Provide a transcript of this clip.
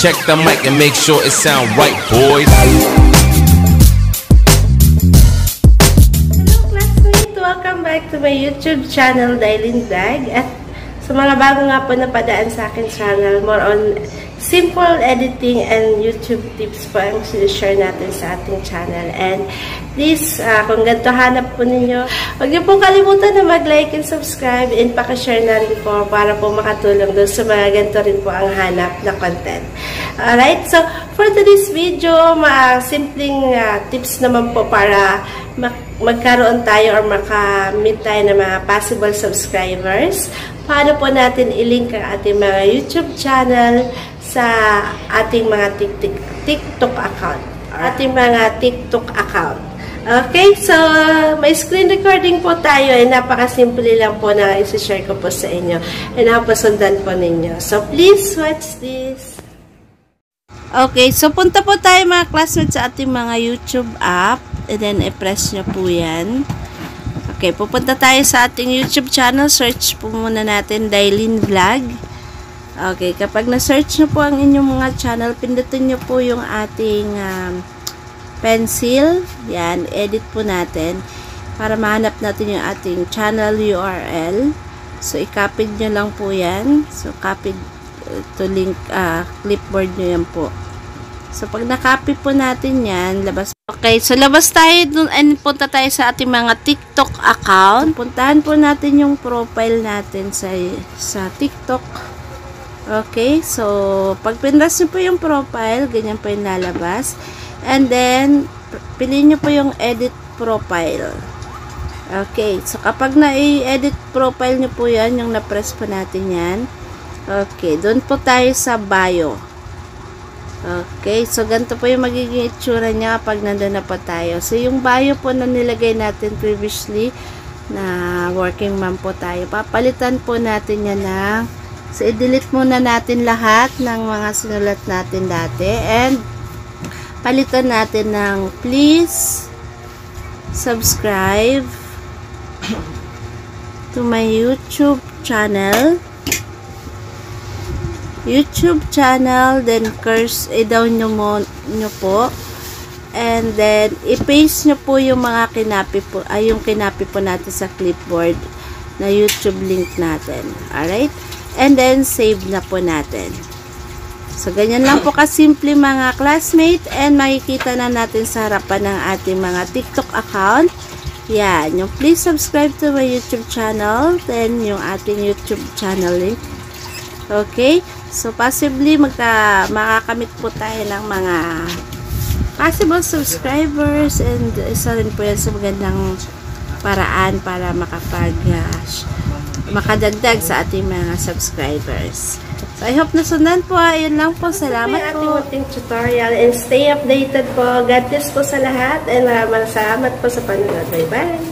Check the mic and make sure it sound right, boys. Hello classmates! Welcome back to my YouTube channel, Dailin Vlog. At sa mga bago nga po na padaan sa akin channel, more on simple editing and YouTube tips po ang sinishare natin sa ating channel. And please, kung ganito hanap po ninyo, huwag niyo po kalimutan na mag-like and subscribe and pakishare na rin po para po makatulong doon sa mga ganito rin po ang hanap na content. Alright, so for today's video, simpleng tips naman po para magkaroon tayo or makamit tayo ng mga possible subscribers. Paano po natin i-link ang ating mga YouTube channel sa ating mga TikTok account. Ating mga TikTok account. Okay, so may screen recording po tayo. Napakasimple lang po na isi-share ko po sa inyo. Napasundan po ninyo. So please watch this. Okay, so punta po tayo mga classmates sa ating mga YouTube app. And then i-press nyo po yan. Okay, pupunta tayo sa ating YouTube channel. Search po muna natin Dailin Vlog. Okay, kapag na-search nyo po ang inyong mga channel, pindutin nyo po yung ating pencil. Yan, edit po natin para mahanap natin yung ating channel URL. So, i-copy nyo lang po yan. So, copy to link, clipboard nyo yan po. So, pag na-copy po natin yan, labas. Okay, so labas tayo dun and punta tayo sa ating mga TikTok account. Puntahan po natin yung profile natin sa TikTok. Okay, so pag pinras nyo po yung profile, ganyan po yung lalabas. And then, piliin nyo po yung edit profile. Okay, so kapag na-edit profile nyo po yan, yung na-press po natin yan. Okay, doon po tayo sa bio. Okay, so ganito po yung magiging itsura niya kapag nandun na po tayo. So yung bio po na nilagay natin previously na working mom po tayo, papalitan po natin yan ng so i-delete muna natin lahat ng mga sinulat natin dati and palitan natin ng please subscribe to my YouTube channel, then curse i-down nyo po and then i-paste nyo po yung mga kinapi po, yung kinapi po natin sa clipboard na YouTube link natin. Alright, and then save na po natin. So ganyan lang po kasimple mga classmate and makikita na natin sa harapan ng ating mga TikTok account. Yan, yung please subscribe to my YouTube channel, then yung ating YouTube channel link. Okay, so possibly makakamit po tayo ng mga possible subscribers and isa rin po yan sa magandang paraan para makadagdag sa ating mga subscribers. So I hope nasundan po. Ayun lang po. Salamat po. Ating tutorial and stay updated po. God bless po sa lahat and maraming salamat po sa panonood. Bye bye!